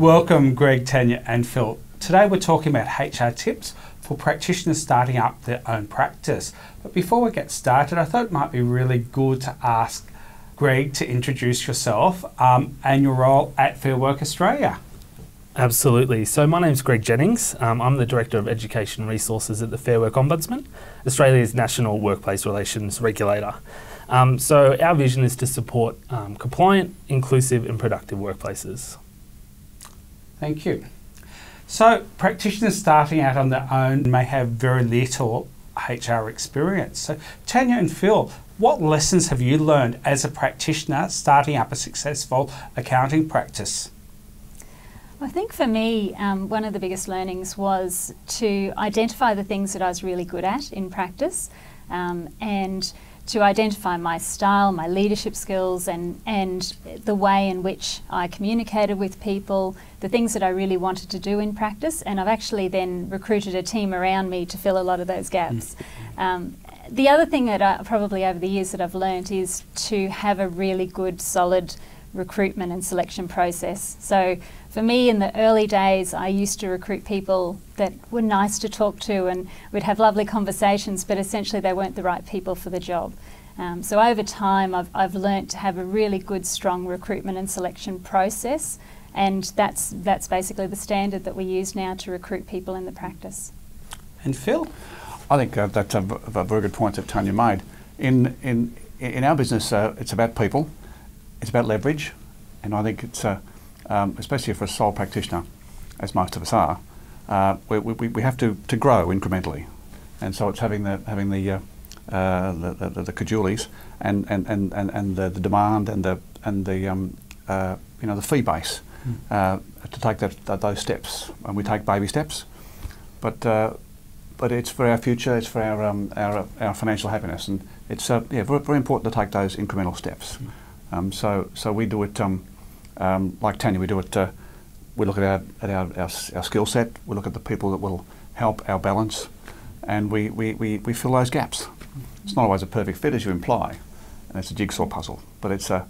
Welcome, Greg, Tanya and Phil. Today we're talking about HR tips for practitioners starting up their own practice. But before we get started, I thought it might be really good to ask Greg to introduce yourself and your role at Fair Work Australia. Absolutely. So my name's Greg Jennings. I'm the Director of Education Resources at the Fair Work Ombudsman, Australia's national workplace relations regulator. So our vision is to support compliant, inclusive and productive workplaces. Thank you. So practitioners starting out on their own may have very little HR experience. So Tanya and Phil, what lessons have you learned as a practitioner starting up a successful accounting practice? I think for me, one of the biggest learnings was to identify the things that I was really good at in practice and to identify my style, my leadership skills and the way in which I communicated with people, the things that I really wanted to do in practice, and I've actually then recruited a team around me to fill a lot of those gaps. The other thing that probably over the years that I've learned is to have a really good, solid recruitment and selection process. So for me in the early days, I used to recruit people that were nice to talk to and we'd have lovely conversations, but essentially they weren't the right people for the job. So over time I've learnt to have a really good, strong recruitment and selection process, and that's basically the standard that we use now to recruit people in the practice. And Phil? I think that's a very good point that Tanya made. In our business, it's about people. It's about leverage, and I think it's especially for a sole practitioner, as most of us are, we have to grow incrementally, and so it's having the cajolees and the demand and the fee base to take those steps, and we take baby steps, but it's for our future, it's for our financial happiness, and it's very, very important to take those incremental steps. So we do it like Tanya. We do it. We look at our skill set. We look at the people that will help our balance, and we fill those gaps. It's not always a perfect fit, as you imply, and it's a jigsaw puzzle. But it's about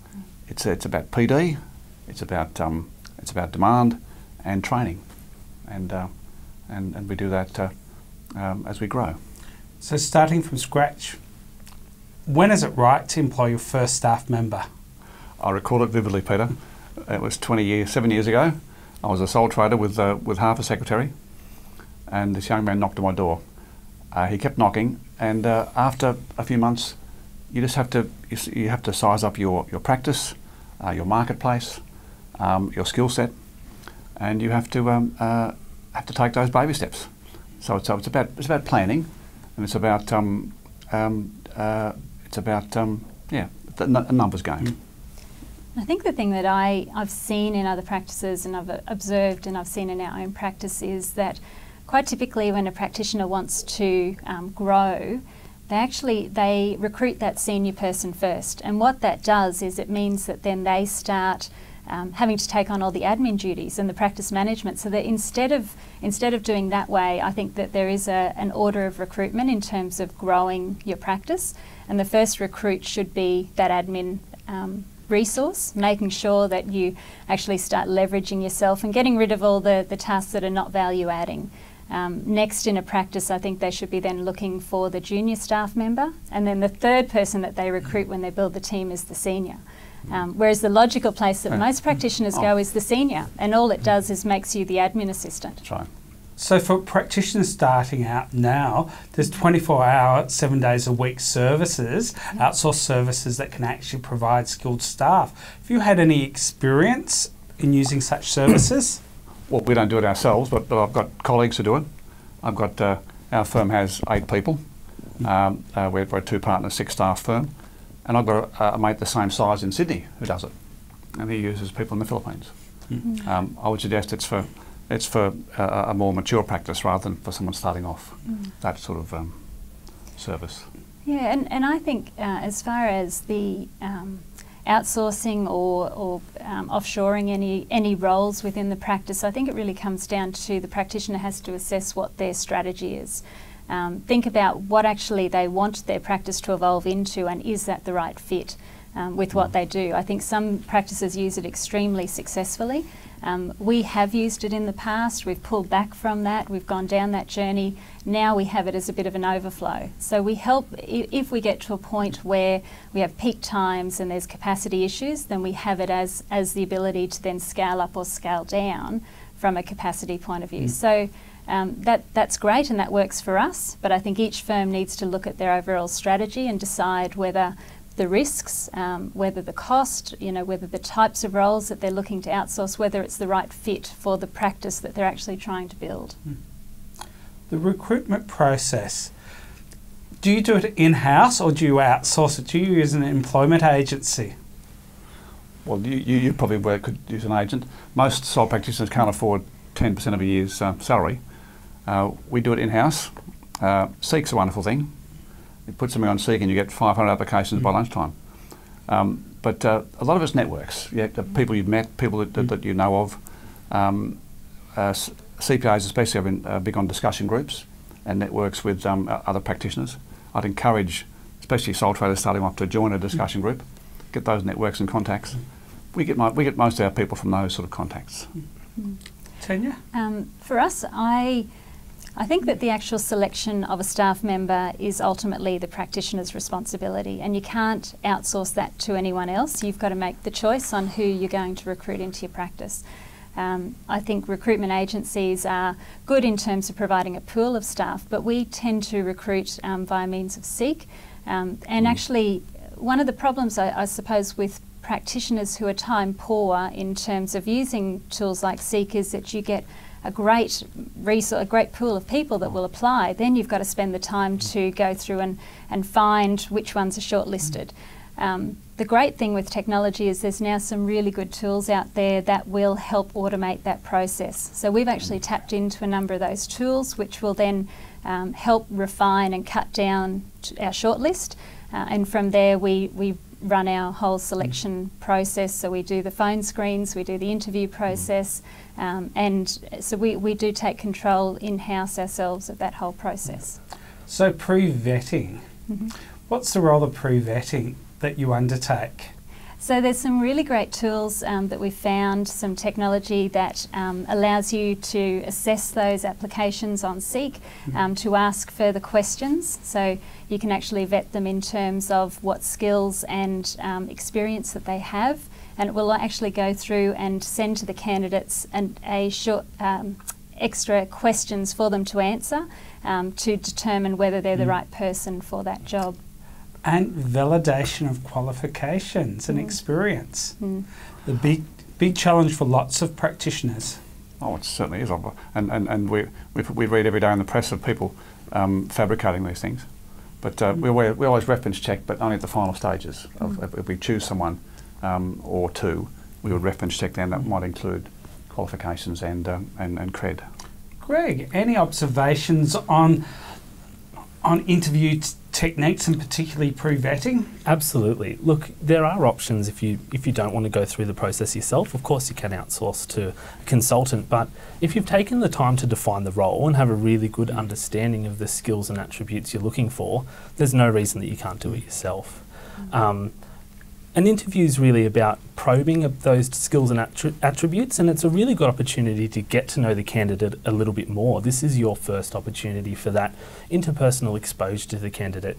PD. It's about demand and training, and we do that as we grow. So starting from scratch, when is it right to employ your first staff member? I recall it vividly, Peter. It was 7 years ago. I was a sole trader with half a secretary, and this young man knocked on my door. He kept knocking, and after a few months, you just have to size up your practice, your marketplace, your skill set, and you have to take those baby steps. So it's about planning, and it's about a numbers game. I think the thing that I've seen in other practices and I've observed and I've seen in our own practice is that quite typically when a practitioner wants to grow, they recruit that senior person first, and what that does is it means that then they start having to take on all the admin duties and the practice management, so that instead of doing that way, I think that there is an order of recruitment in terms of growing your practice, and the first recruit should be that admin resource, making sure that you actually start leveraging yourself and getting rid of all the tasks that are not value adding. Next in a practice, I think they should be then looking for the junior staff member, and then the third person that they recruit when they build the team is the senior. Whereas the logical place that most practitioners go is the senior, and all it does is makes you the admin assistant. That's right. So for practitioners starting out now, there's 24-hour, 7 days a week services, outsourced services that can actually provide skilled staff. Have you had any experience in using such services? Well, we don't do it ourselves, but I've got colleagues who do it. I've got our firm has 8 people. We're a 2-partner, 6-staff firm, and I've got a mate the same size in Sydney who does it, and he uses people in the Philippines. I would suggest it's for a more mature practice rather than for someone starting off that sort of service. Yeah, and I think as far as the outsourcing or offshoring any roles within the practice, I think it really comes down to the practitioner has to assess what their strategy is. Think about what actually they want their practice to evolve into, and is that the right fit with what they do. I think some practices use it extremely successfully, We have used it in the past, we've pulled back from that, we've gone down that journey. Now we have it as a bit of an overflow. So we help, if we get to a point where we have peak times and there's capacity issues, then we have it as the ability to then scale up or scale down from a capacity point of view. So that's great and that works for us, but I think each firm needs to look at their overall strategy and decide whether the risks, whether the cost, whether the types of roles that they're looking to outsource, whether it's the right fit for the practice that they're actually trying to build. The recruitment process, do you do it in-house or do you outsource it? Do you use an employment agency? Well, you probably could use an agent. Most sole practitioners can't afford 10% of a year's salary. We do it in-house. Seek's a wonderful thing. You put something on Seek and you get 500 applications by lunchtime. But a lot of it's networks. The people you've met, people that you know of. CPAs especially have been big on discussion groups and networks with other practitioners. I'd encourage, especially sole traders starting off, to join a discussion group, get those networks and contacts. We get most of our people from those sort of contacts. Tanya? For us, I think that the actual selection of a staff member is ultimately the practitioner's responsibility, and you can't outsource that to anyone else. You've got to make the choice on who you're going to recruit into your practice. I think recruitment agencies are good in terms of providing a pool of staff, but we tend to recruit via means of Seek. And actually, one of the problems, I suppose, with practitioners who are time poor in terms of using tools like Seek is that you get a great resource, a great pool of people that will apply. Then you've got to spend the time to go through and find which ones are shortlisted. The great thing with technology is there's now some really good tools out there that will help automate that process. So we've actually tapped into a number of those tools which will then help refine and cut down our shortlist. And from there we run our whole selection process. So we do the phone screens, we do the interview process, and so we do take control in-house ourselves of that whole process. So pre-vetting, what's the role of pre-vetting that you undertake? So there's some really great tools that we've found, some technology that allows you to assess those applications on Seek, to ask further questions. So you can actually vet them in terms of what skills and experience that they have, and it will actually go through and send to the candidates a short extra questions for them to answer to determine whether they're the right person for that job. And validation of qualifications and experience. The big challenge for lots of practitioners. Oh, it certainly is. And we read every day in the press of people fabricating these things. But we always reference check, but only at the final stages. If we choose someone or two, we would reference check them. That might include qualifications and cred. Greg, any observations on interview techniques and particularly pre-vetting? Absolutely. Look, there are options if you don't want to go through the process yourself. Of course you can outsource to a consultant, but if you've taken the time to define the role and have a really good understanding of the skills and attributes you're looking for, there's no reason that you can't do it yourself. An interview is really about probing of those skills and attributes, and it's a really good opportunity to get to know the candidate a little bit more. This is your first opportunity for that interpersonal exposure to the candidate.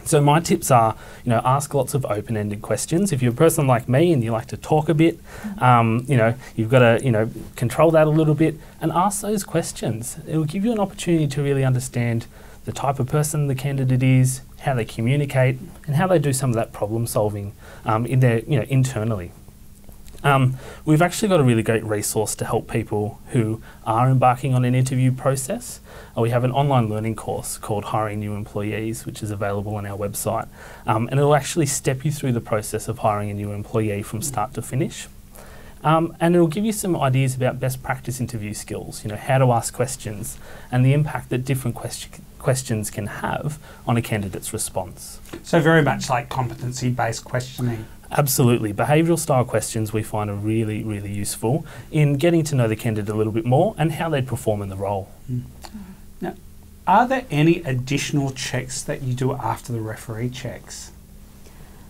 So my tips are, ask lots of open-ended questions. If you're a person like me and you like to talk a bit, you've got to, control that a little bit and ask those questions. It will give you an opportunity to really understand the type of person the candidate is, how they communicate, and how they do some of that problem solving internally. We've actually got a really great resource to help people who are embarking on an interview process. We have an online learning course called Hiring New Employees, which is available on our website, and it'll actually step you through the process of hiring a new employee from start to finish. And it'll give you some ideas about best practice interview skills, how to ask questions and the impact that different questions can have on a candidate's response. So very much like competency-based questioning. Absolutely. Behavioural style questions we find are really, really useful in getting to know the candidate a little bit more and how they perform in the role. Now, are there any additional checks that you do after the referee checks?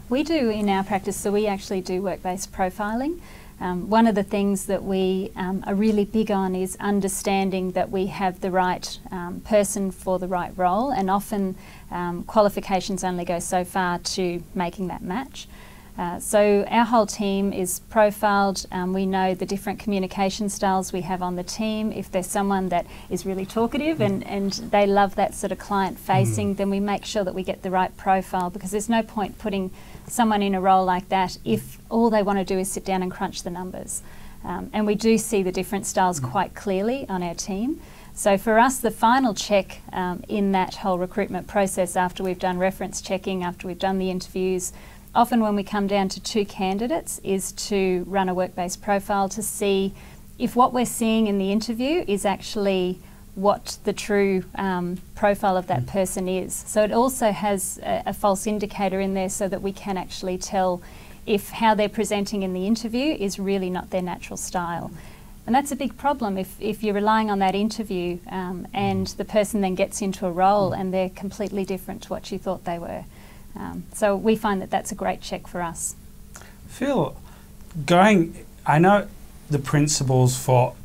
We do in our practice, so we actually do work-based profiling. One of the things that we are really big on is understanding that we have the right person for the right role, and often qualifications only go so far to making that match. So our whole team is profiled. We know the different communication styles we have on the team. If there's someone that is really talkative and they love that sort of client facing, then we make sure that we get the right profile, because there's no point putting someone in a role like that if all they want to do is sit down and crunch the numbers. And we do see the different styles quite clearly on our team. So for us, the final check in that whole recruitment process, after we've done reference checking, after we've done the interviews, often when we come down to 2 candidates, is to run a work-based profile to see if what we're seeing in the interview is actually what the true profile of that person is. So it also has a false indicator in there so that we can actually tell if how they're presenting in the interview is really not their natural style. And that's a big problem if you're relying on that interview and the person then gets into a role and they're completely different to what you thought they were. So we find that that's a great check for us. Phil, I know the principles for,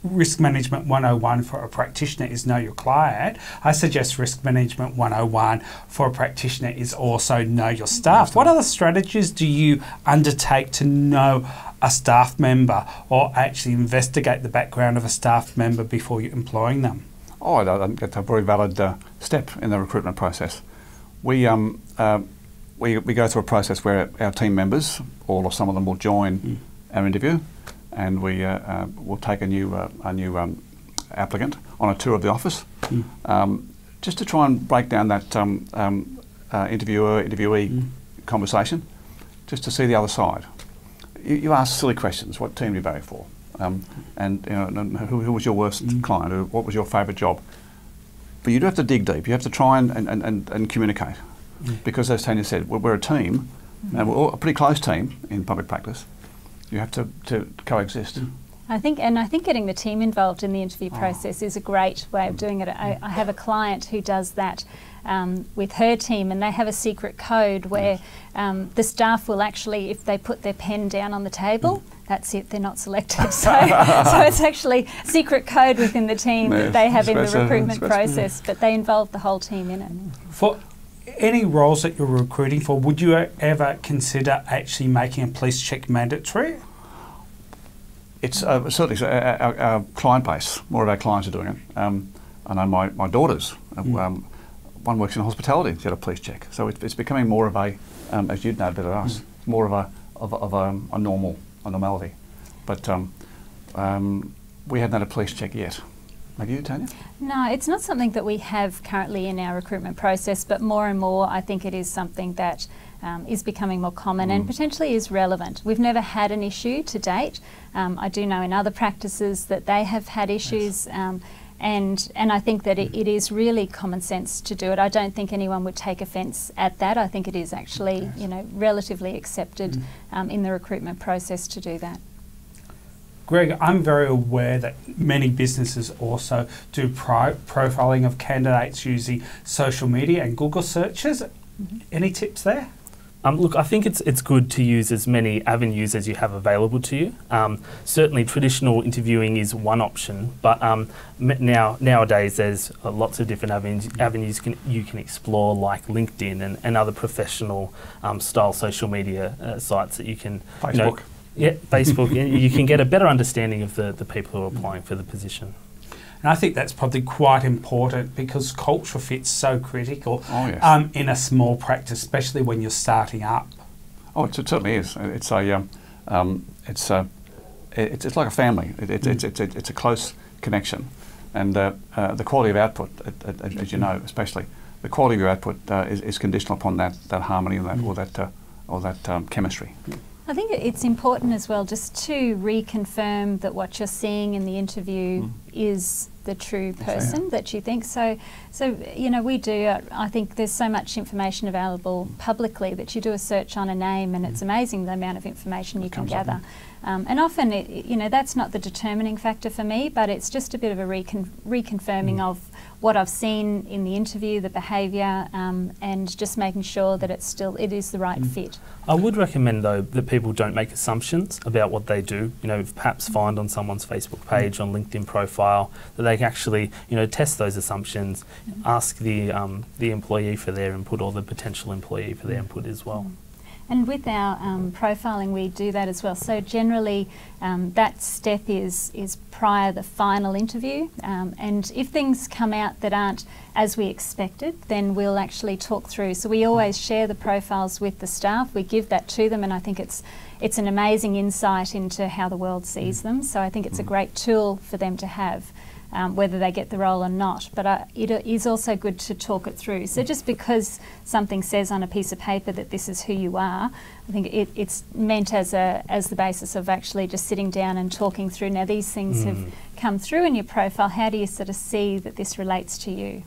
Risk Management 101 for a practitioner is know your client. I suggest Risk Management 101 for a practitioner is also know your staff. What other strategies do you undertake to know a staff member, or actually investigate the background of a staff member before you're employing them? Oh, I think that's a very valid step in the recruitment process. We go through a process where our team members, all or some of them, will join our interview, and we will take a new applicant on a tour of the office, just to try and break down that interviewee conversation, just to see the other side. You ask silly questions. What team do you vote for? And who was your worst client? What was your favourite job? But you do have to dig deep. You have to try and communicate, because as Tanya said, we're a team, and we're all a pretty close team in public practice. You have to coexist. I think getting the team involved in the interview process is a great way of doing it. I have a client who does that with her team, and they have a secret code where the staff will actually, if they put their pen down on the table, that's it, they're not selected. So it's actually secret code within the team that they have in the recruitment process, but they involve the whole team in it. For any roles that you're recruiting for, would you ever consider actually making a police check mandatory? It's certainly our client base. More of our clients are doing it. I know my daughters. One works in hospitality. She's got a police check. So it's becoming more of a, as you'd know better than us, more of a normality. But we haven't had a police check yet. Have you, Tanya? No, it's not something that we have currently in our recruitment process, but more and more I think it is something that is becoming more common and potentially is relevant. We've never had an issue to date. I do know in other practices that they have had issues, and I think that it is really common sense to do it. I don't think anyone would take offence at that. I think it is actually relatively accepted in the recruitment process to do that. Greg, I'm very aware that many businesses also do profiling of candidates using social media and Google searches. Any tips there? Look, I think it's good to use as many avenues as you have available to you. Certainly traditional interviewing is one option, but nowadays there's lots of different avenues you can explore, like LinkedIn and other professional style social media sites that you can... Facebook. Facebook. You can get a better understanding of the people who are applying for the position. And I think that's probably quite important, because culture fit's so critical in a small practice, especially when you're starting up. Oh, it certainly is. It's like a family. It's a close connection, and the quality of output, as you know, especially the quality of your output is conditional upon that harmony or that chemistry. I think it's important as well just to reconfirm that what you're seeing in the interview is the true person that you think. So you know, we do, I think there's so much information available publicly that you do a search on a name and it's amazing the amount of information you can gather. And often, you know, that's not the determining factor for me, but it's just a bit of a reconfirming of what I've seen in the interview, the behaviour, and just making sure that it is the right fit. I would recommend though that people don't make assumptions about what they do. You know, perhaps find on someone's Facebook page, on LinkedIn profile, that they can actually, you know, test those assumptions, ask the employee for their input, or the potential employee for their input as well. And with our profiling, we do that as well. So generally, that step is prior the final interview. And if things come out that aren't as we expected, then we'll actually talk through. So we always share the profiles with the staff. We give that to them, and I think it's an amazing insight into how the world sees them. So I think it's a great tool for them to have. Whether they get the role or not, but it is also good to talk it through. So just because something says on a piece of paper that this is who you are, I think it's meant as the basis of actually just sitting down and talking through. Now these things have come through in your profile. How do you sort of see that this relates to you?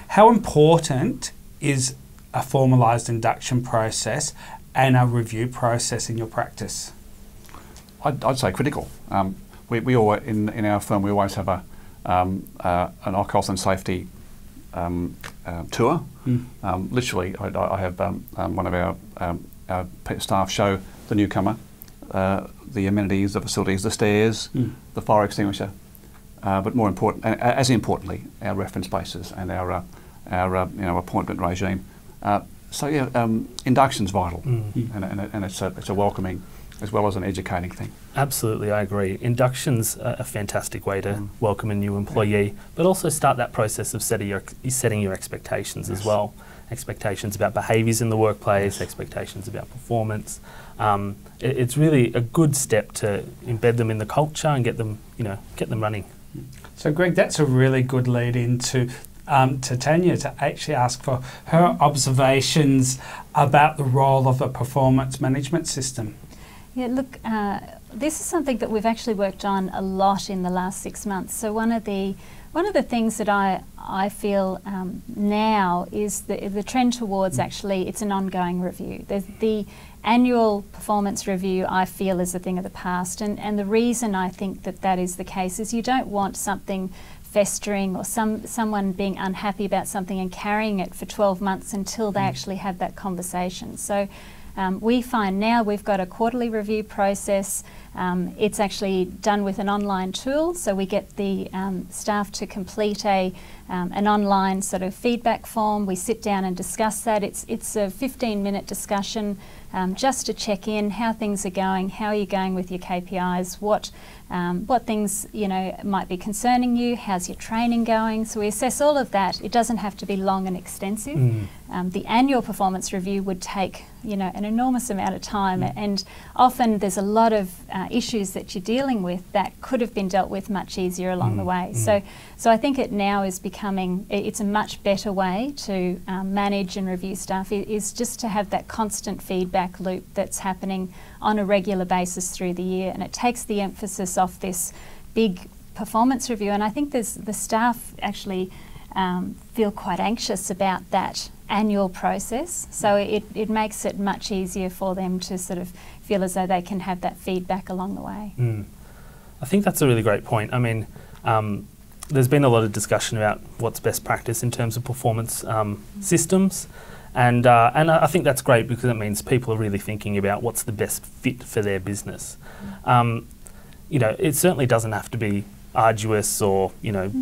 How important is a formalised induction process and a review process in your practice? I'd say critical. We all, in our firm, we always have an health and safety tour. Literally, I have one of our staff show the newcomer the amenities, the facilities, the stairs, the fire extinguisher, but more important, as importantly, our reference bases and our appointment regime. So yeah, induction's vital, and it's a welcoming as well as an educating thing. Absolutely, I agree. Induction's a fantastic way to welcome a new employee, but also start that process of setting your expectations as well. Expectations about behaviours in the workplace, expectations about performance. It's really a good step to embed them in the culture and get them running. So Greg, that's a really good lead into to Tanya to actually ask for her observations about the role of a performance management system. Yeah, look, this is something that we've actually worked on a lot in the last 6 months. So one of the things that I feel now is the trend towards actually it's an ongoing review. The annual performance review I feel is a thing of the past, and the reason I think that is the case is you don't want something festering or someone being unhappy about something and carrying it for 12 months until they actually have that conversation. So we find now we've got a quarterly review process. It's actually done with an online tool, so we get the staff to complete an online sort of feedback form. We sit down and discuss that. It's a 15-minute discussion just to check in how things are going, how are you going with your KPIs, what things might be concerning you, how's your training going. So we assess all of that. It doesn't have to be long and extensive. The annual performance review would take an enormous amount of time, and often there's a lot of issues that you're dealing with that could have been dealt with much easier along the way. So I think it now is becoming, it's a much better way to manage and review staff, is just to have that constant feedback loop that's happening on a regular basis through the year, and it takes the emphasis off this big performance review. And I think the staff actually feel quite anxious about that annual process, so it makes it much easier for them to sort of feel as though they can have that feedback along the way. I think that's a really great point. I mean, there's been a lot of discussion about what's best practice in terms of performance systems, and I think that's great because it means people are really thinking about what's the best fit for their business. It certainly doesn't have to be arduous or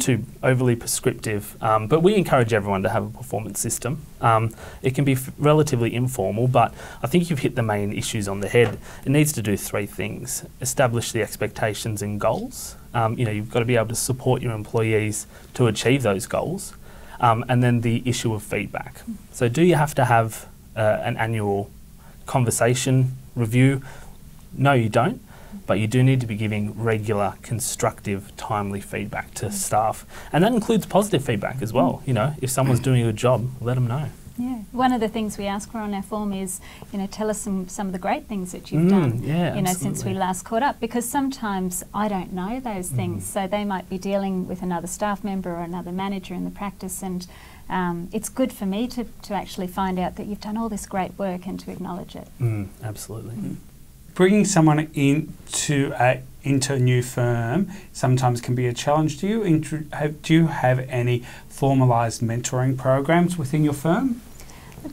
too overly prescriptive, but we encourage everyone to have a performance system. It can be relatively informal, but I think you've hit the main issues on the head. It needs to do 3 things: establish the expectations and goals. You've got to be able to support your employees to achieve those goals, and then the issue of feedback. So do you have to have an annual conversation review? No, you don't. But you do need to be giving regular, constructive, timely feedback to staff. And that includes positive feedback as well. If someone's doing a good job, let them know. Yeah, one of the things we ask for on our form is, tell us some of the great things that you've done, since we last caught up, because sometimes I don't know those things, so they might be dealing with another staff member or another manager in the practice, and it's good for me to actually find out that you've done all this great work and to acknowledge it. Absolutely. Bringing someone into a new firm sometimes can be a challenge. Do you have any formalised mentoring programs within your firm?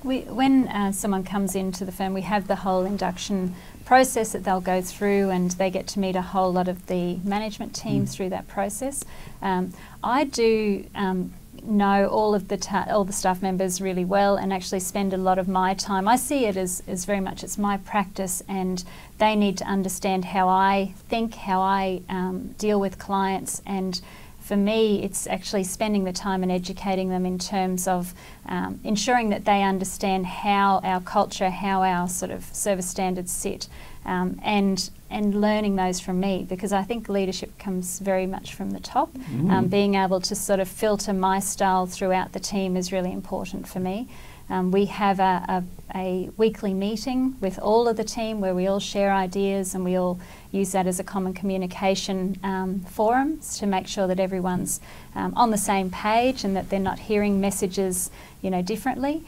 When someone comes into the firm, we have the whole induction process that they'll go through, and they get to meet a whole lot of the management team through that process. I do know all the staff members really well, and actually spend a lot of my time. I see it as very much it's my practice, and they need to understand how I think, how I deal with clients, and for me, it's actually spending the time and educating them in terms of ensuring that they understand how our culture, how our sort of service standards sit, and learning those from me, because I think leadership comes very much from the top. Being able to sort of filter my style throughout the team is really important for me. We have a weekly meeting with all of the team where we all share ideas, and we all use that as a common communication forum to make sure that everyone's on the same page and that they're not hearing messages, differently.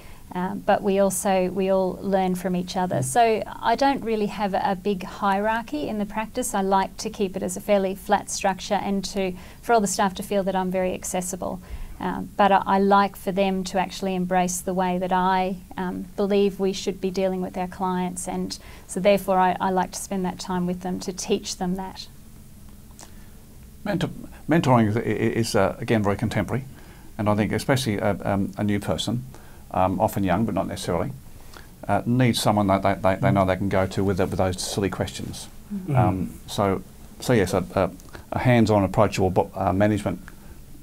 But we all learn from each other. So I don't really have a big hierarchy in the practice. I like to keep it as a fairly flat structure, and for all the staff to feel that I'm very accessible. But I like for them to actually embrace the way that I believe we should be dealing with our clients, and so therefore I like to spend that time with them to teach them that. Mentoring is again very contemporary, and I think especially a new person, often young but not necessarily, needs someone that they know they can go to with those silly questions. So yes, a hands-on, approachable management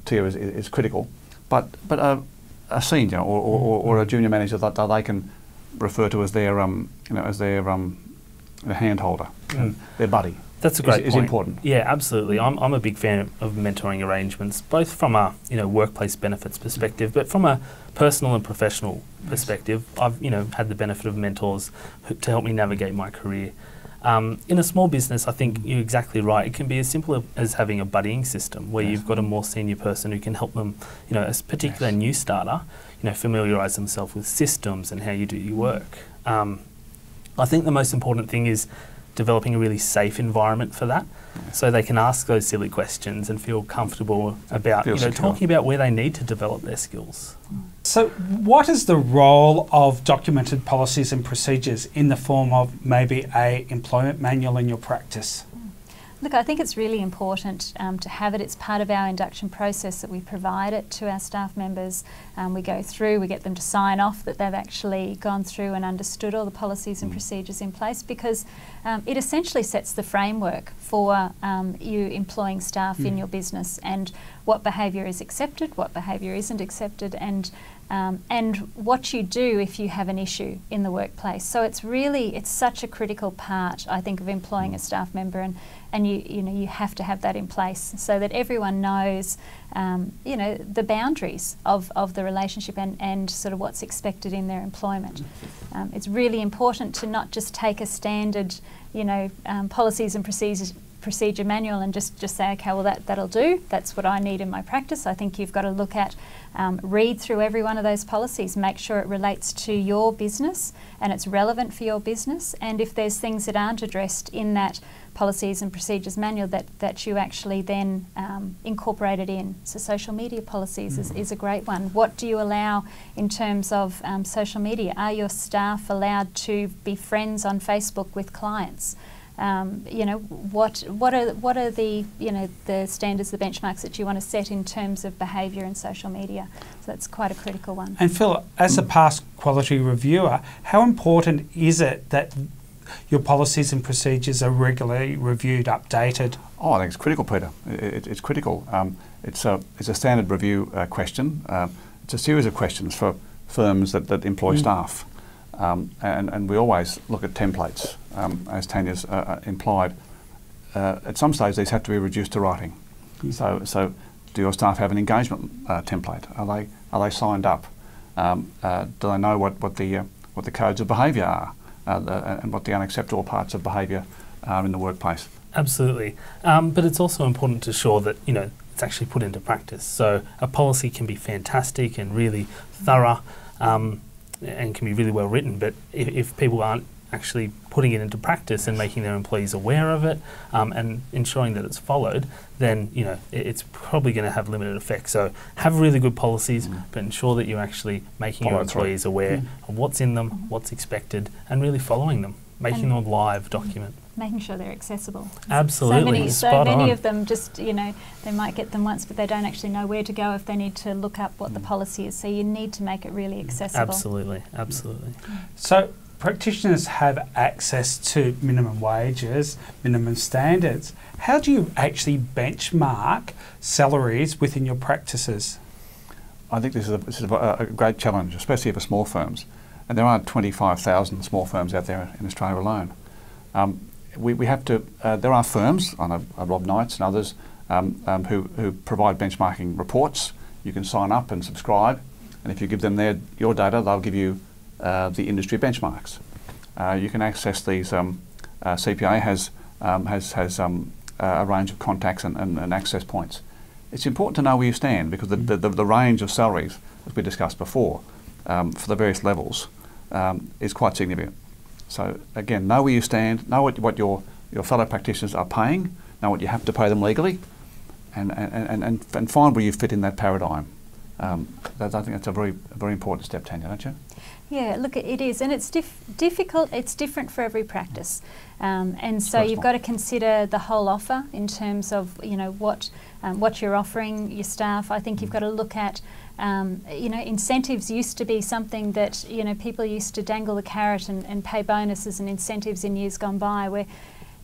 tier is critical, but a senior or a junior manager that they can refer to as their hand holder, their buddy. That's a great point. Is important. Yeah, absolutely. I'm a big fan of mentoring arrangements, both from a workplace benefits perspective, but from a personal and professional perspective. I've had the benefit of mentors to help me navigate my career. In a small business, I think you're exactly right. It can be as simple as having a buddying system where you've got a more senior person who can help them, a particular new starter, familiarise themselves with systems and how you do your work. I think the most important thing is developing a really safe environment for that, so they can ask those silly questions and feel comfortable about talking about where they need to develop their skills. So what is the role of documented policies and procedures in the form of maybe a employment manual in your practice? Look, I think it's really important to have it. It's part of our induction process that we provide it to our staff members. We go through, we get them to sign off that they've actually gone through and understood all the policies and procedures in place, because it essentially sets the framework for you employing staff in your business, and what behaviour is accepted, what behaviour isn't accepted, and what you do if you have an issue in the workplace. So it's such a critical part, I think, of employing a staff member, and you have to have that in place so that everyone knows the boundaries of the relationship and sort of what's expected in their employment. It's really important to not just take a standard policies and procedure manual and just say, okay, well that'll do, that's what I need in my practice. I think you've got to look at, read through every one of those policies, make sure it relates to your business and it's relevant for your business, and if there's things that aren't addressed in that policies and procedures manual, that you actually then incorporate it in. So social media policies is a great one. What do you allow in terms of social media? Are your staff allowed to be friends on Facebook with clients? What are the the standards, the benchmarks that you want to set in terms of behaviour in social media? So that's quite a critical one. And Phil, as a past quality reviewer, how important is it that your policies and procedures are regularly reviewed, updated? Oh, I think it's critical, Peter. It's critical. It's a standard review question. It's a series of questions for firms that employ staff. And we always look at templates, as Tanya's implied. At some stage, these have to be reduced to writing. So do your staff have an engagement template? Are they signed up? Do they know what the codes of behaviour are and what the unacceptable parts of behaviour are in the workplace? Absolutely, but it's also important to ensure that it's actually put into practice. So a policy can be fantastic and really thorough, and can be really well written. But if people aren't actually putting it into practice and making their employees aware of it, and ensuring that it's followed, then it's probably going to have limited effect. So have really good policies, but ensure that you're actually making your employees aware of what's in them, what's expected, and really following them, making them a live document. Making sure they're accessible. Absolutely, so many of them just, they might get them once, but they don't actually know where to go if they need to look up what the policy is. So you need to make it really accessible. Absolutely. So practitioners have access to minimum wages, minimum standards. How do you actually benchmark salaries within your practices? I think this is a great challenge, especially for small firms. And there are 25,000 small firms out there in Australia alone. We have to. There are firms, I know Rob Knights and others, who provide benchmarking reports. You can sign up and subscribe, and if you give them your data, they'll give you the industry benchmarks. You can access these. CPA has a range of contacts and access points. It's important to know where you stand, because the range of salaries, as we discussed before, for the various levels, is quite significant. So again, know where you stand, know what your fellow practitioners are paying, know what you have to pay them legally, and find where you fit in that paradigm. I think that's a very important step, Tanya, don't you? Yeah, look, it is, and it's difficult. It's different for every practice, and so you've got to consider the whole offer in terms of what you're offering your staff. I think you've got to look at incentives used to be something that people used to dangle the carrot and pay bonuses and incentives in years gone by.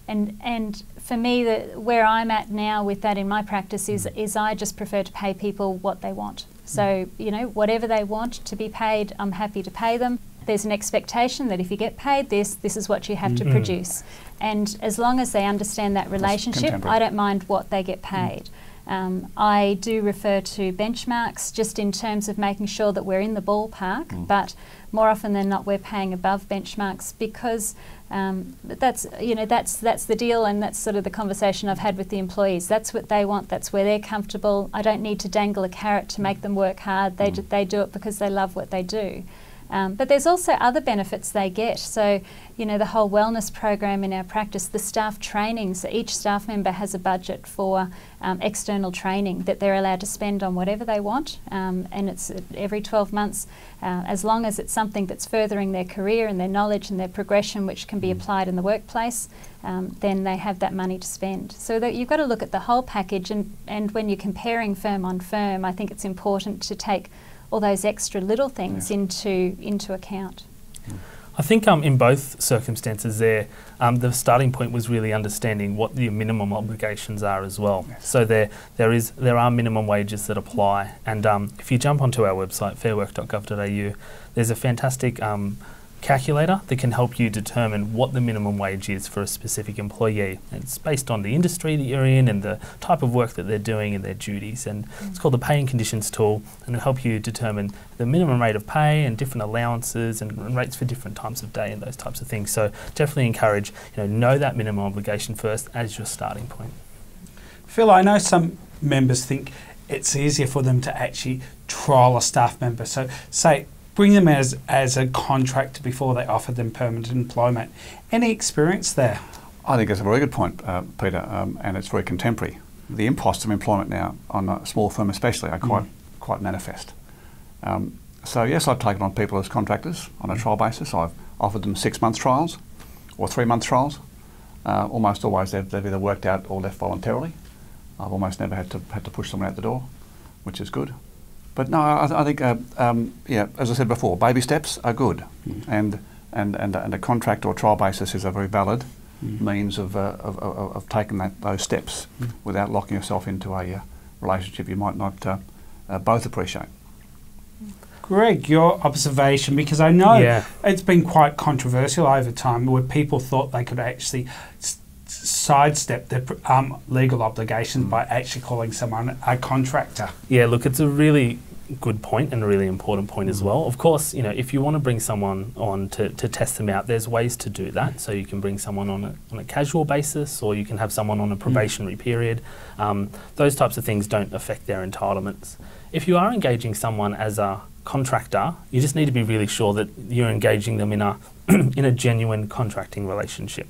And for me, where I'm at now with that in my practice is I just prefer to pay people what they want. So, whatever they want to be paid, I'm happy to pay them. There's an expectation that if you get paid this is what you have to produce. And as long as they understand that relationship, I don't mind what they get paid. I do refer to benchmarks just in terms of making sure that we're in the ballpark, but more often than not we're paying above benchmarks, because that's the deal, and that's sort of the conversation I've had with the employees. That's what they want, that's where they're comfortable. I don't need to dangle a carrot to make them work hard. They do it because they love what they do. But there's also other benefits they get. So, the whole wellness program in our practice, the staff training. So each staff member has a budget for external training that they're allowed to spend on whatever they want. And it's every 12 months, as long as it's something that's furthering their career and their knowledge and their progression, which can be applied in the workplace, then they have that money to spend. So that you've got to look at the whole package. And when you're comparing firm on firm, I think it's important to take all those extra little things into account. I think in both circumstances there, the starting point was really understanding what the minimum obligations are as well. Yes. So there are minimum wages that apply, and if you jump onto our website, fairwork.gov.au, there's a fantastic calculator that can help you determine what the minimum wage is for a specific employee. It's based on the industry that you're in and the type of work that they're doing and their duties, and it's called the Pay and Conditions tool, and it'll help you determine the minimum rate of pay and different allowances and rates for different times of day and those types of things. So definitely encourage, know that minimum obligation first as your starting point. Phil, I know some members think it's easier for them to actually trial a staff member. So say bring them as a contractor before they offer them permanent employment. Any experience there? I think that's a very good point, Peter, and it's very contemporary. The imposts of employment now, on a small firm especially, are quite manifest. So yes, I've taken on people as contractors on a trial basis. I've offered them 6-month trials or 3-month trials. Almost always they've either worked out or left voluntarily. I've almost never had to push someone out the door, which is good. But no, I think, as I said before, baby steps are good, and a contract or trial basis is a very valid means of taking those steps without locking yourself into a relationship you might not both appreciate. Greg, your observation, because I know it's been quite controversial over time, where people thought they could actually sidestep their legal obligations by actually calling someone a contractor. Yeah, look, it's a really good point and a really important point as well. Of course, you know, if you want to bring someone on to test them out, there's ways to do that. So you can bring someone on a casual basis, or you can have someone on a probationary period. Those types of things don't affect their entitlements. If you are engaging someone as a contractor, you just need to be really sure that you're engaging them in a in a genuine contracting relationship.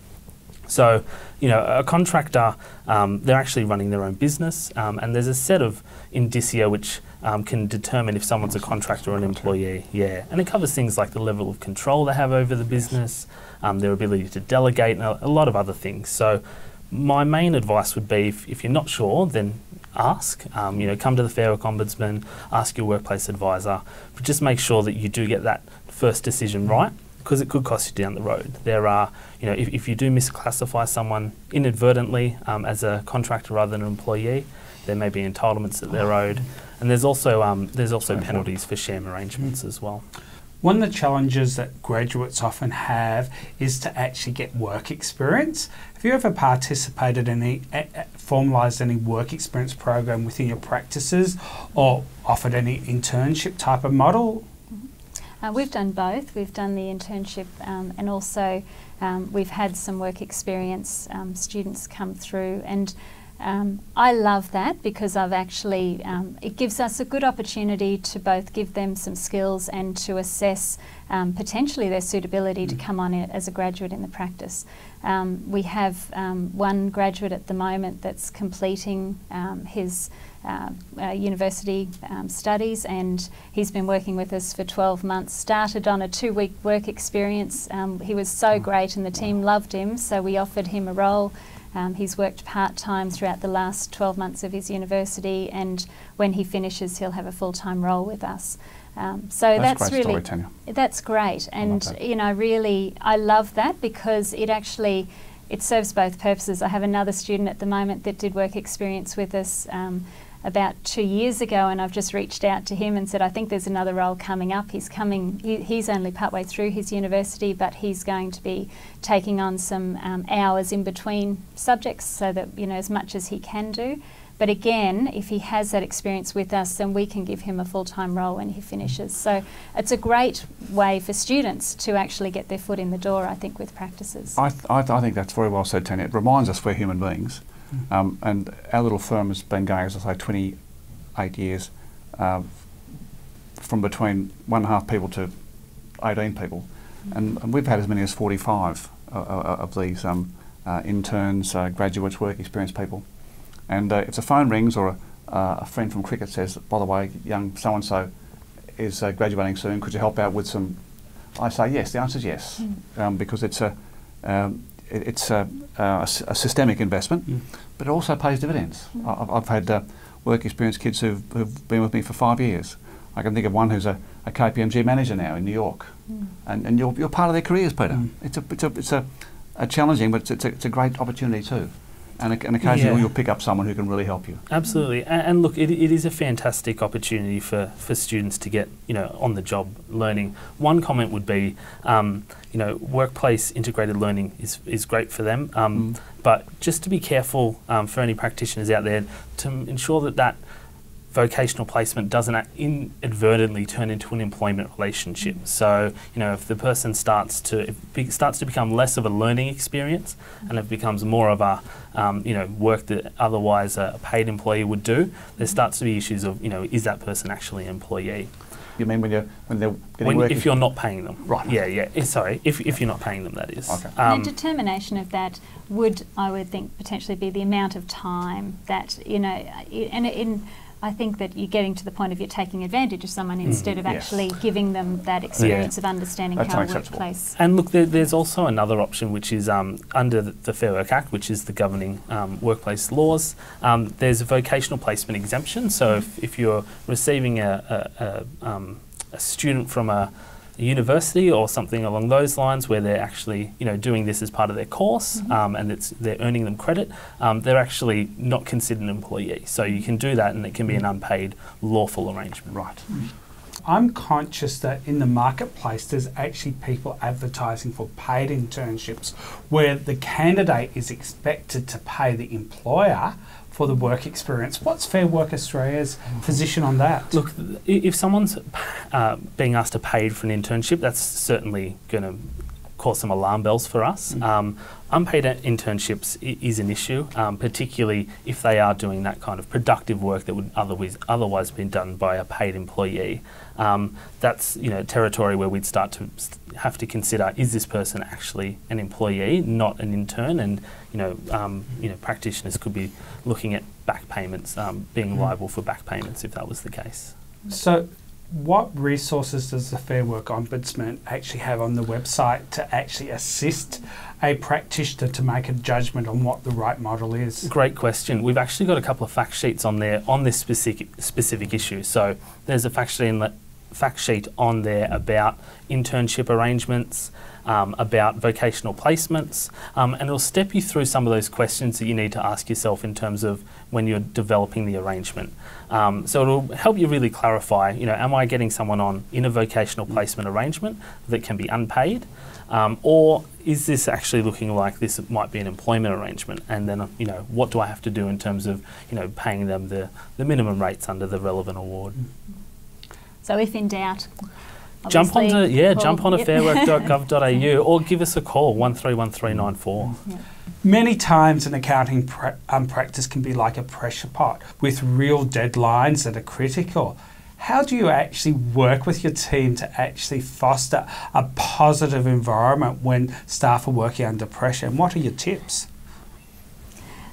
So, you know, a contractor, they're actually running their own business, and there's a set of indicia which can determine if someone's a contractor or an employee. Yeah, and it covers things like the level of control they have over the business, their ability to delegate, and a lot of other things. So, my main advice would be, if you're not sure, then ask. You know, come to the Fair Work Ombudsman, ask your workplace advisor, but just make sure that you do get that first decision right, because it could cost you down the road. There are, you know, if you do misclassify someone inadvertently as a contractor rather than an employee, there may be entitlements that they're owed, and there's also penalties for sham arrangements as well. One of the challenges that graduates often have is to actually get work experience. Have you ever participated in any, formalised any work experience program within your practices, or offered any internship type of model? We've done both. We've done the internship and also we've had some work experience students come through, and I love that because I've actually, it gives us a good opportunity to both give them some skills and to assess potentially their suitability to come on as a graduate in the practice. We have one graduate at the moment that's completing his university studies, and he's been working with us for 12 months, started on a 2-week work experience. He was so great and the team loved him, so we offered him a role. He's worked part-time throughout the last 12 months of his university, and when he finishes he'll have a full-time role with us. So that's really story, Tanya. That's great, and you know, really I love that because it serves both purposes. I have another student at the moment that did work experience with us about 2 years ago, and I've just reached out to him and said, I think there's another role coming up. He's only partway through his university, but he's going to be taking on some hours in between subjects, so that, you know, as much as he can do. But again, if he has that experience with us, then we can give him a full-time role when he finishes. So it's a great way for students to actually get their foot in the door, I think, with practices. I think that's very well said, Tanya. It reminds us we're human beings. And our little firm has been going, as I say, 28 years, from between 1.5 people to 18 people. And we've had as many as 45 of these interns, graduates, work experience people. And if the phone rings or a friend from cricket says, by the way, young so-and-so is graduating soon, could you help out with some? I say yes, the answer is yes, because it's a systemic investment, but it also pays dividends. I've had work experience kids who've been with me for 5 years. I can think of one who's a KPMG manager now in New York, and you're part of their careers, Peter. It's a challenging, but it's a great opportunity too. And occasionally you'll pick up someone who can really help you. Absolutely, and look, it is a fantastic opportunity for students to get, you know, on-the-job learning. One comment would be, you know, workplace integrated learning is great for them, but just to be careful for any practitioners out there to ensure that vocational placement doesn't inadvertently turn into an employment relationship. So, you know, if the person starts to become less of a learning experience, and it becomes more of a you know, work that otherwise a paid employee would do, there starts to be issues of, you know, is that person actually an employee? You mean when they're getting work? If you're not paying them, right? Yeah. Sorry, if you're not paying them, that is. Okay. And the determination of that would, I would think, potentially be the amount of time that, you know, I think that you're getting to the point of you're taking advantage of someone instead of actually giving them that experience of understanding how a workplace. And look, there's also another option, which is under the Fair Work Act, which is the governing workplace laws. There's a vocational placement exemption. So if you're receiving a student from a university or something along those lines, where they're actually, you know, doing this as part of their course, and they're earning them credit, they're actually not considered an employee. So you can do that, and it can be an unpaid lawful arrangement. Right. I'm conscious that in the marketplace there's actually people advertising for paid internships where the candidate is expected to pay the employer for the work experience. What's Fair Work Australia's position on that? Look, if someone's being asked to pay for an internship, that's certainly going to cause some alarm bells for us. Unpaid internships is an issue, particularly if they are doing that kind of productive work that would otherwise been done by a paid employee. That's territory where we'd start to have to consider: is this person actually an employee, not an intern? And practitioners could be looking at back payments, being liable for back payments if that was the case. So, what resources does the Fair Work Ombudsman actually have on the website to actually assist a practitioner to make a judgment on what the right model is? Great question. We've actually got a couple of fact sheets on there on this specific issue. So there's a fact sheet on there about internship arrangements, about vocational placements, and it'll step you through some of those questions that you need to ask yourself in terms of when you're developing the arrangement. So it'll help you really clarify, am I getting someone on in a vocational placement arrangement that can be unpaid? Or is this actually looking like this might be an employment arrangement? And then, what do I have to do in terms of, paying them the minimum rates under the relevant award? So if in doubt, jump onto fairwork.gov.au or give us a call, 131394. Many times an accounting practice can be like a pressure pot with real deadlines that are critical. How do you actually work with your team to actually foster a positive environment when staff are working under pressure? And what are your tips?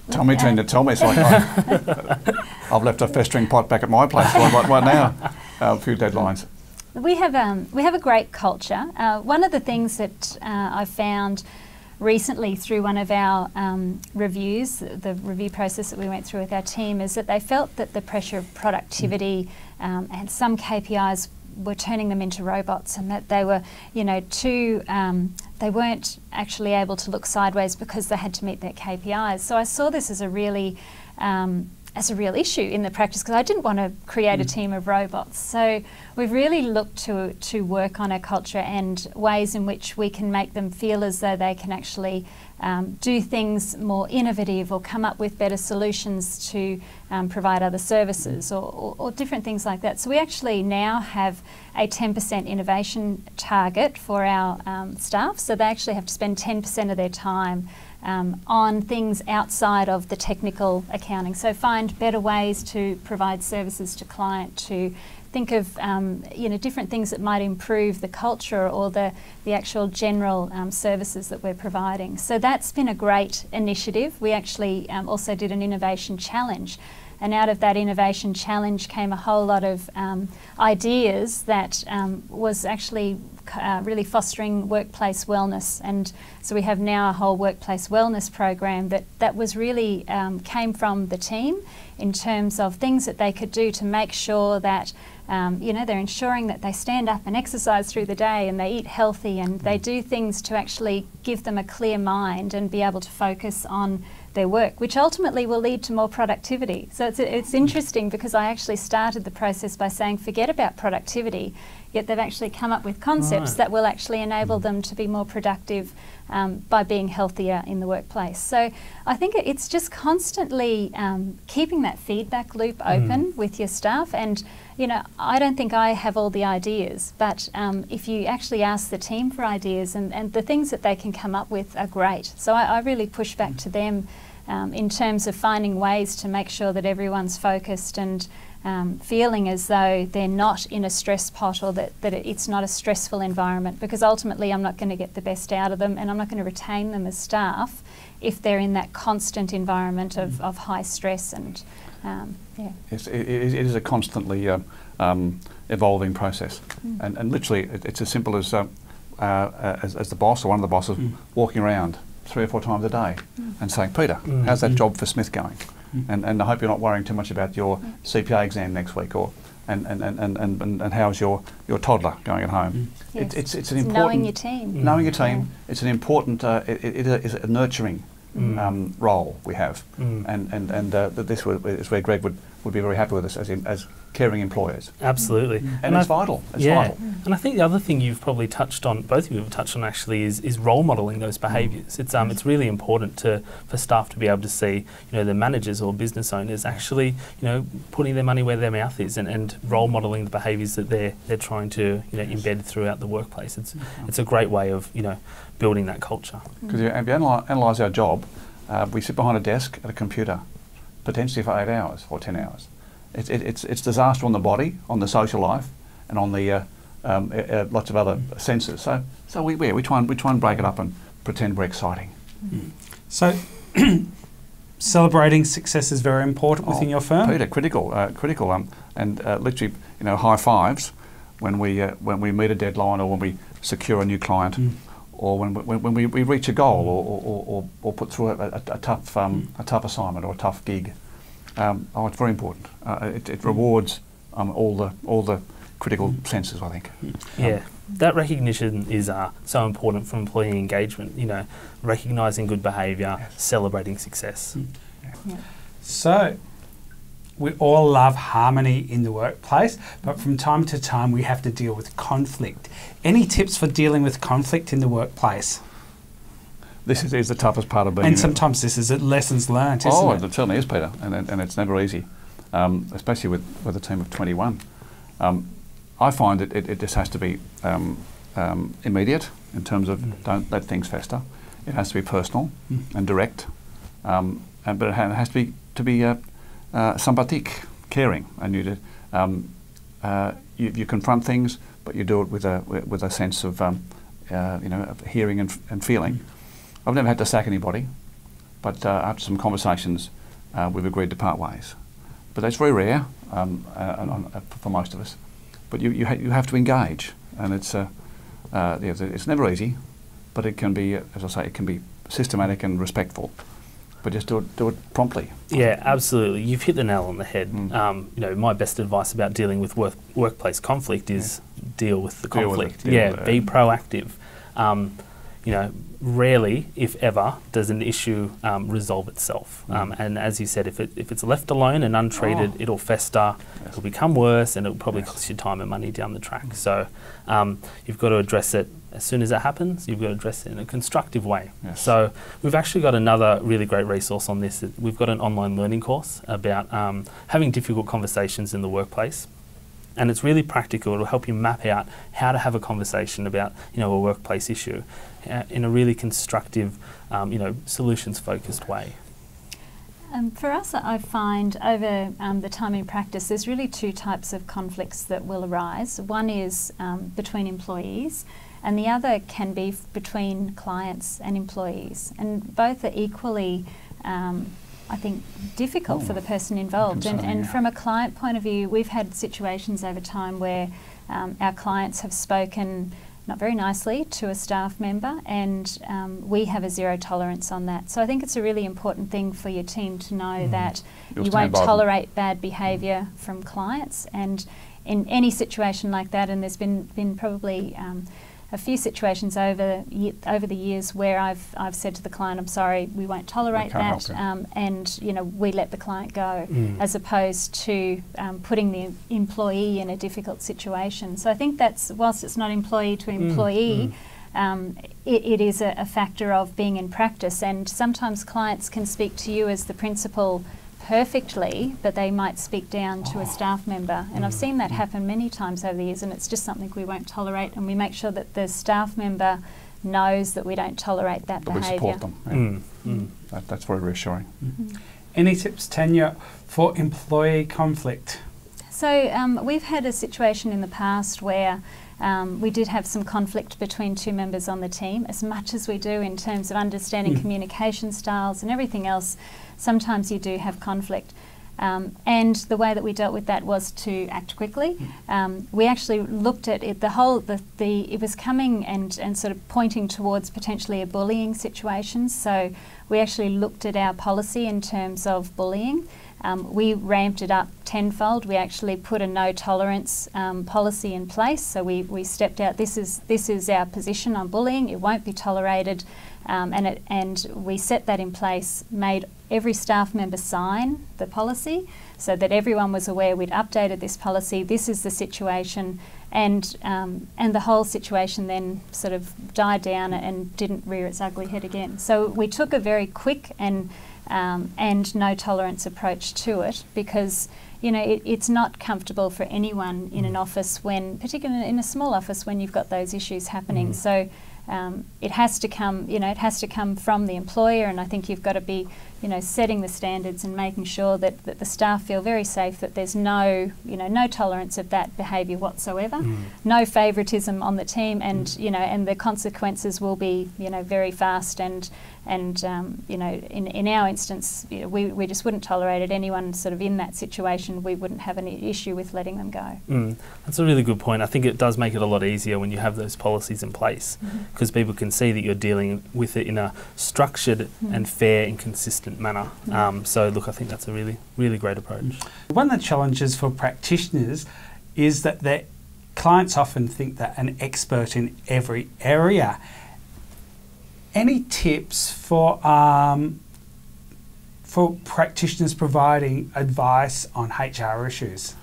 Tell me, Tanya, tell me. It's like I've left a festering pot back at my place right now. A few deadlines. We have a great culture. One of the things that I found recently through one of our reviews, the review process that we went through with our team, is that they felt that the pressure of productivity and some KPIs were turning them into robots, and that they were, they weren't actually able to look sideways because they had to meet their KPIs. So I saw this as a real issue in the practice, because I didn't want to create a team of robots. So we've really looked to work on a culture and ways in which we can make them feel as though they can actually do things more innovative or come up with better solutions to provide other services or different things like that. So we actually now have a 10% innovation target for our staff. So they actually have to spend 10% of their time on things outside of the technical accounting. So find better ways to provide services to client, to think of different things that might improve the culture or the actual general services that we're providing. So that's been a great initiative. We actually also did an innovation challenge, and out of that innovation challenge came a whole lot of ideas that was actually really fostering workplace wellness. And so we have now a whole workplace wellness program that was really came from the team in terms of things that they could do to make sure that they're ensuring that they stand up and exercise through the day, and they eat healthy, and they do things to actually give them a clear mind and be able to focus on their work, which ultimately will lead to more productivity. So it's interesting, because I actually started the process by saying forget about productivity, yet they've actually come up with concepts that will actually enable them to be more productive by being healthier in the workplace. So I think it's just constantly keeping that feedback loop open with your staff. And I don't think I have all the ideas, but if you actually ask the team for ideas, and the things that they can come up with are great. So I really push back to them in terms of finding ways to make sure that everyone's focused and feeling as though they're not in a stress pot, or that it's not a stressful environment, because ultimately I'm not going to get the best out of them, and I'm not going to retain them as staff if they're in that constant environment of high stress. And Yes, it is a constantly evolving process, and literally it's as simple as the boss or one of the bosses walking around 3 or 4 times a day and saying, Peter, how's that job for Smith going? And I hope you're not worrying too much about your CPA exam next week, or and how's your toddler going at home. Yes. It's an important knowing your team. Knowing your team. It's an important. It is a nurturing role we have, and this is where Greg would would be very happy with us as caring employers. Absolutely. And it's vital. It's vital. And I think the other thing you've probably touched on, both of you have touched on actually, is role modelling those behaviours. It's really important for staff to be able to see, the managers or business owners actually, putting their money where their mouth is and role modelling the behaviours that they're trying to, embed throughout the workplace. It's a great way of, building that culture. Because if you analyse our job, we sit behind a desk at a computer, potentially for 8 hours or 10 hours. It's disaster on the body, on the social life, and on the lots of other senses. So we try and break it up and pretend we're exciting. So celebrating success is very important within your firm. Peter, critical, and literally, high fives when we meet a deadline or when we secure a new client. Or when we reach a goal or put through a tough assignment or a tough gig, it's very important. It rewards all the critical senses, I think. Yeah, that recognition is so important for employee engagement. Recognising good behaviour, celebrating success. So, we all love harmony in the workplace, but from time to time we have to deal with conflict. Any tips for dealing with conflict in the workplace? This is the toughest part of being. And sometimes this is lessons learned, isn't it? It certainly is, Peter, and it's never easy, especially with a team of 21. I find it just has to be immediate in terms of don't let things fester. It has to be personal and direct, but it has to be sympathetic, caring, and you confront things, but you do it with a sense of of hearing and feeling. I've never had to sack anybody, but after some conversations, we've agreed to part ways. But that's very rare for most of us. But you have to engage, and it's never easy, but it can be, as I say, it can be systematic and respectful. But just do it promptly. Yeah, absolutely. You've hit the nail on the head. My best advice about dealing with workplace conflict is deal with the conflict. Be proactive. Rarely, if ever, does an issue resolve itself. And as you said, if it's left alone and untreated, it'll fester, it'll become worse, and it'll probably cost you time and money down the track. So you've got to address it as soon as it happens. You've got to address it in a constructive way. So we've actually got another really great resource on this. We've got an online learning course about having difficult conversations in the workplace. And it's really practical. It'll help you map out how to have a conversation about, a workplace issue in a really constructive, solutions-focused way. For us, I find over the time in practice, there's really two types of conflicts that will arise. One is between employees, and the other can be between clients and employees. And both are equally I think, difficult for the person involved. And from a client point of view, we've had situations over time where our clients have spoken not very nicely to a staff member, and we have a zero tolerance on that. So I think it's a really important thing for your team to know that you won't tolerate bad behaviour from clients. And in any situation like that, and there's been probably a few situations over the years where I've said to the client, I'm sorry, we won't tolerate that, and we let the client go, as opposed to putting the employee in a difficult situation. So I think that's, whilst it's not employee to employee, it is a factor of being in practice, and sometimes clients can speak to you as the principal perfectly, but they might speak down to a staff member, and I've seen that happen many times over the years, and it's just something we won't tolerate, and we make sure that the staff member knows that we don't tolerate that behaviour. We support them. That's very reassuring. Any tips, Tanya, for employee conflict? So we've had a situation in the past where we did have some conflict between two members on the team. As much as we do in terms of understanding communication styles and everything else, sometimes you do have conflict. And the way that we dealt with that was to act quickly. We actually looked at it, it was coming and sort of pointing towards potentially a bullying situation. So we actually looked at our policy in terms of bullying, We ramped it up tenfold. We actually put a no tolerance policy in place. So we stepped out. This is our position on bullying. It won't be tolerated, and we set that in place. Made every staff member sign the policy so that everyone was aware we'd updated this policy. This is the situation, and the whole situation then sort of died down and didn't rear its ugly head again. So we took a very quick and no tolerance approach to it, because it's not comfortable for anyone in an office, when, particularly in a small office, when you've got those issues happening. So it has to come, it has to come from the employer, and I think you've got to be, setting the standards and making sure that the staff feel very safe, that there's no tolerance of that behaviour whatsoever, no favouritism on the team, and and the consequences will be very fast, and in our instance, we just wouldn't tolerate it. Anyone sort of in that situation, we wouldn't have any issue with letting them go. That's a really good point. I think it does make it a lot easier when you have those policies in place, because people can see that you're dealing with it in a structured and fair and consistent manner. So look, I think that's a really, really great approach. One of the challenges for practitioners is that their clients often think they're an expert in every area. Any tips for practitioners providing advice on HR issues?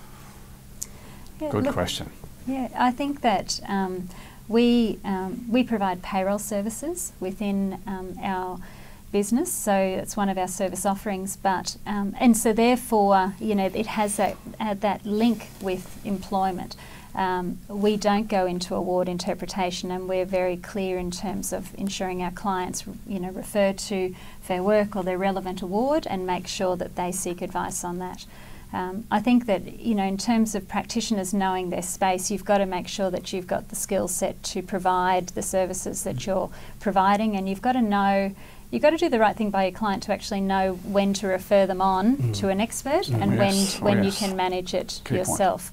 Good question. Yeah, I think that we provide payroll services within our business, so it's one of our service offerings. But and so therefore, it has that link with employment. We don't go into award interpretation, and we're very clear in terms of ensuring our clients, refer to Fair Work or their relevant award, and make sure that they seek advice on that. I think that, in terms of practitioners knowing their space, you've got to make sure that you've got the skill set to provide the services that you're providing, and you've got to do the right thing by your client to actually know when to refer them on to an expert, and when you can manage it yourself.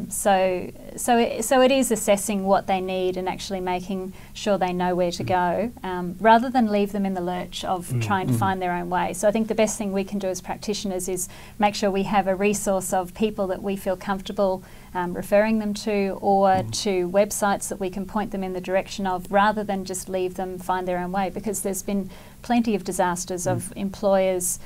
So it is assessing what they need and actually making sure they know where to go, rather than leave them in the lurch of trying to find their own way. So I think the best thing we can do as practitioners is make sure we have a resource of people that we feel comfortable referring them to, or to websites that we can point them in the direction of, rather than just leave them find their own way, because there's been plenty of disasters of employers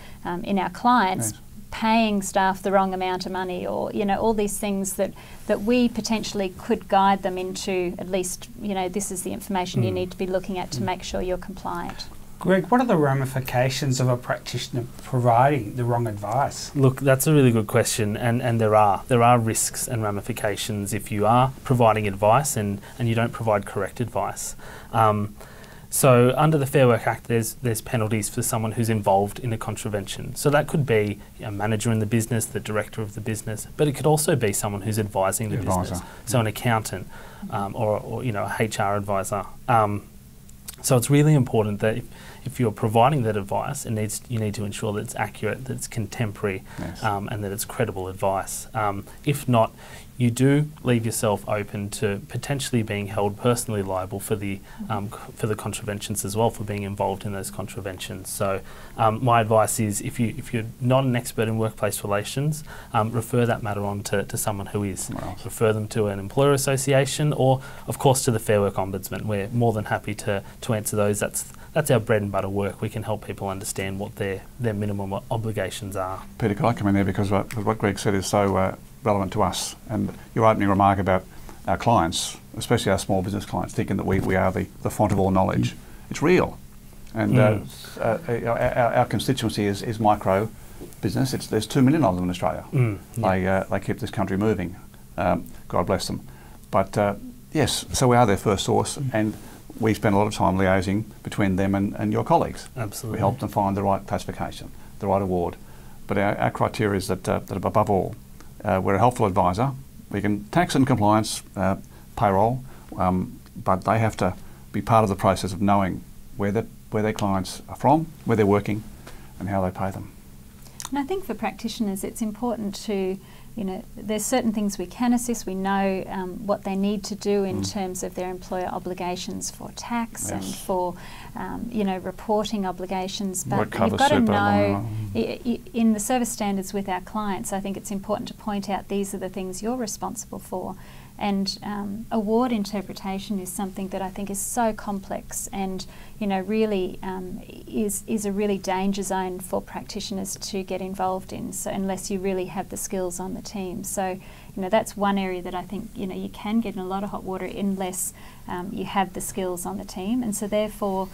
in our clients paying staff the wrong amount of money, or all these things that we potentially could guide them into, at least this is the information you need to be looking at to make sure you're compliant. Greg, what are the ramifications of a practitioner providing the wrong advice? Look, that's a really good question, and there are risks and ramifications if you are providing advice and you don't provide correct advice. So under the Fair Work Act, there's penalties for someone who's involved in a contravention. So that could be a manager in the business, the director of the business, but it could also be someone who's advising the business. So an accountant or a HR advisor. So it's really important that if you're providing that advice, you need to ensure that it's accurate, that it's contemporary, and that it's credible advice. If not, you do leave yourself open to potentially being held personally liable for the contraventions as well, for being involved in those contraventions. So my advice is, if you're not an expert in workplace relations, refer that matter on to someone who is. Refer them to an employer association, or of course to the Fair Work Ombudsman. We're more than happy to answer those. That's our bread and butter work. We can help people understand what their minimum obligations are. Peter, could I come in there, because what Greg said is so relevant to us, and your opening remark about our clients, especially our small business clients, thinking that we are the font of all knowledge. It's real, and our constituency is micro business. There's 2 million of them in Australia. They keep this country moving. God bless them. But yes, so we are their first source, and we spend a lot of time liaising between them and your colleagues. Absolutely. We help them find the right classification, the right award. But our criteria is that above all, we're a helpful advisor. We can tax and compliance, payroll, but they have to be part of the process of knowing where their clients are from, where they're working, and how they pay them. And I think for practitioners, it's important to there's certain things we can assist. We know what they need to do in terms of their employer obligations for tax and for, reporting obligations. But you've got to know, in the service standards with our clients, I think it's important to point out these are the things you're responsible for. And award interpretation is something that I think is so complex and, really is a really danger zone for practitioners to get involved in, so unless you really have the skills on the team. So, that's one area that I think, you can get in a lot of hot water unless you have the skills on the team. And so therefore,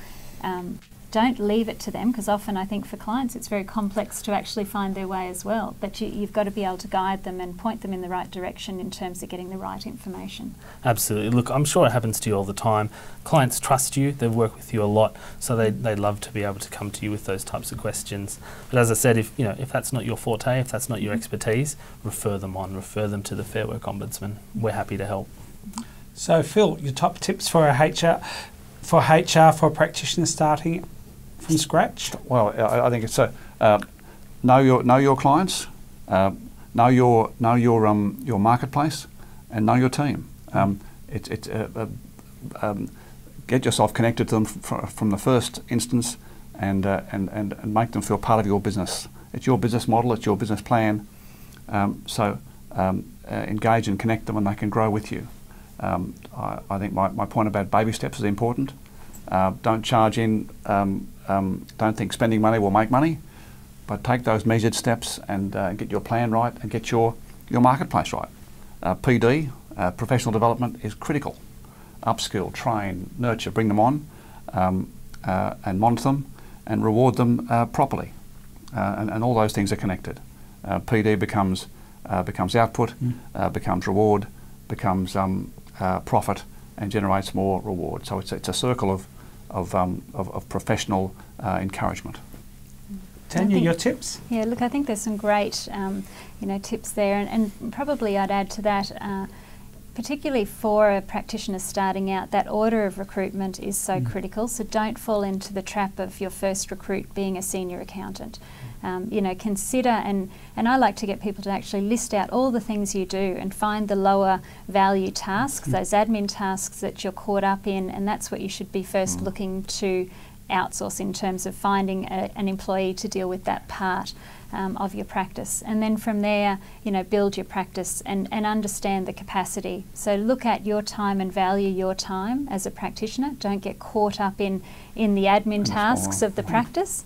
don't leave it to them, because often I think for clients it's very complex to actually find their way as well. But you've got to be able to guide them and point them in the right direction in terms of getting the right information. Absolutely. Look, I'm sure it happens to you all the time. Clients trust you, they work with you a lot, so they love to be able to come to you with those types of questions. But as I said, if that's not your forte, if that's not your expertise, refer them to the Fair Work Ombudsman. We're happy to help. So Phil, your top tips for HR for a practitioner starting from scratch? Well, I think it's know your clients, know your marketplace, and know your team. Get yourself connected to them from the first instance, and make them feel part of your business. It's your business model. It's your business plan. So engage and connect them, and they can grow with you. I think my point about baby steps is important. Don't charge in. Don't think spending money will make money, but take those measured steps and get your plan right and get your marketplace right. PD, professional development, is critical. Upskill, train, nurture, bring them on, and monitor them and reward them properly. And all those things are connected. PD becomes output, becomes reward, becomes profit, and generates more reward. So it's a circle of professional encouragement. Tanya, your tips? Yeah, look, I think there's some great tips there, and probably I'd add to that, particularly for a practitioner starting out, that order of recruitment is so critical. So don't fall into the trap of your first recruit being a senior accountant. Consider, and I like to get people to actually list out all the things you do and find the lower value tasks, those admin tasks that you're caught up in, and that's what you should be first looking to outsource in terms of finding an employee to deal with that part of your practice. And then from there, build your practice and understand the capacity. So look at your time and value your time as a practitioner. Don't get caught up in the admin tasks of the practice,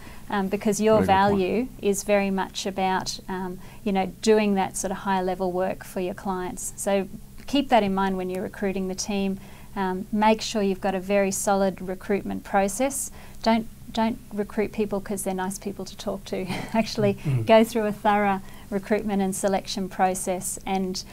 because your value is very much about doing that sort of high level work for your clients. So keep that in mind when you're recruiting the team. Make sure you've got a very solid recruitment process. Don't recruit people because they're nice people to talk to. Actually, go through a thorough recruitment and selection process. And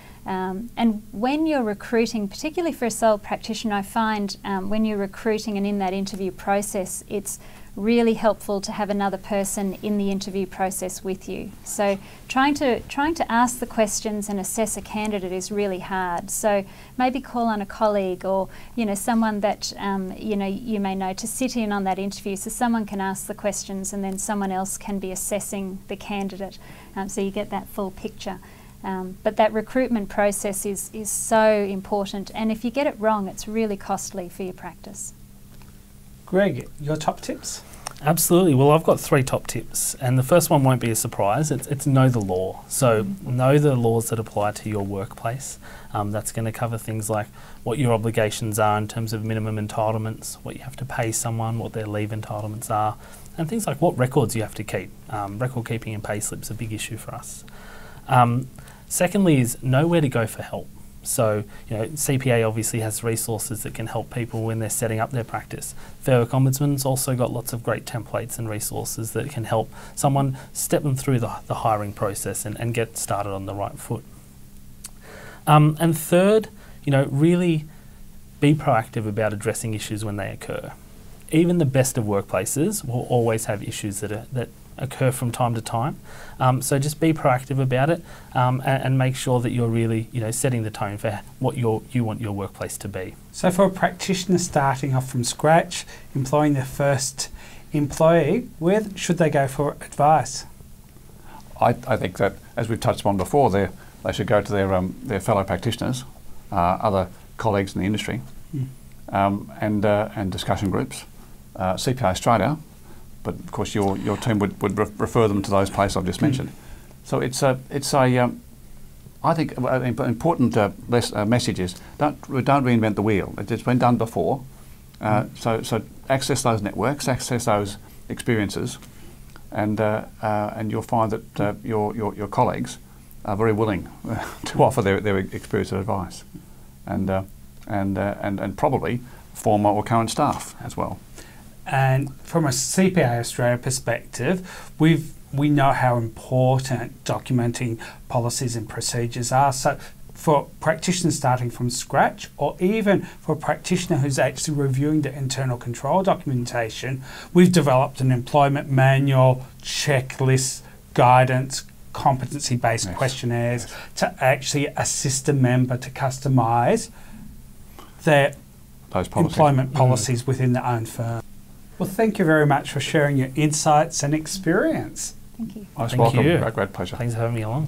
when you're recruiting, particularly for a sole practitioner, I find when you're recruiting and in that interview process, it's really helpful to have another person in the interview process with you. So trying to ask the questions and assess a candidate is really hard. So maybe call on a colleague or someone that you may know to sit in on that interview, so someone can ask the questions and then someone else can be assessing the candidate, so you get that full picture. But that recruitment process is so important, and if you get it wrong, it's really costly for your practice. Greg, your top tips? Absolutely. Well, I've got 3 top tips, and the first one won't be a surprise. It's know the law. So know the laws that apply to your workplace. That's going to cover things like what your obligations are in terms of minimum entitlements, what you have to pay someone, what their leave entitlements are, and things like what records you have to keep. Record keeping and pay slips are a big issue for us. Secondly is know where to go for help. So, CPA obviously has resources that can help people when they're setting up their practice. Fair Work Ombudsman's also got lots of great templates and resources that can help someone step them through the hiring process and get started on the right foot. And third, really be proactive about addressing issues when they occur. Even the best of workplaces will always have issues that occur from time to time. So just be proactive about it and make sure that you're really setting the tone for what you want your workplace to be. So for a practitioner starting off from scratch, employing their first employee, where should they go for advice? I think that, as we've touched on before, they they should go to their fellow practitioners, other colleagues in the industry, and discussion groups, CPA Australia, but of course your team would refer them to those places I've just mentioned. So it's a I think an important message is don't reinvent the wheel. It's been done before. So access those networks, access those experiences, and you'll find that your colleagues are very willing to offer their experience and advice, and probably former or current staff as well. And from a CPA Australia perspective, we know how important documenting policies and procedures are. So for practitioners starting from scratch, or even for a practitioner who's actually reviewing the internal control documentation, we've developed an employment manual, checklist, guidance, competency-based questionnaires to actually assist a member to customise their employment policies within their own firm. Well, thank you very much for sharing your insights and experience. Thank you. Most Thank welcome. you. Great pleasure. Thanks for having me along.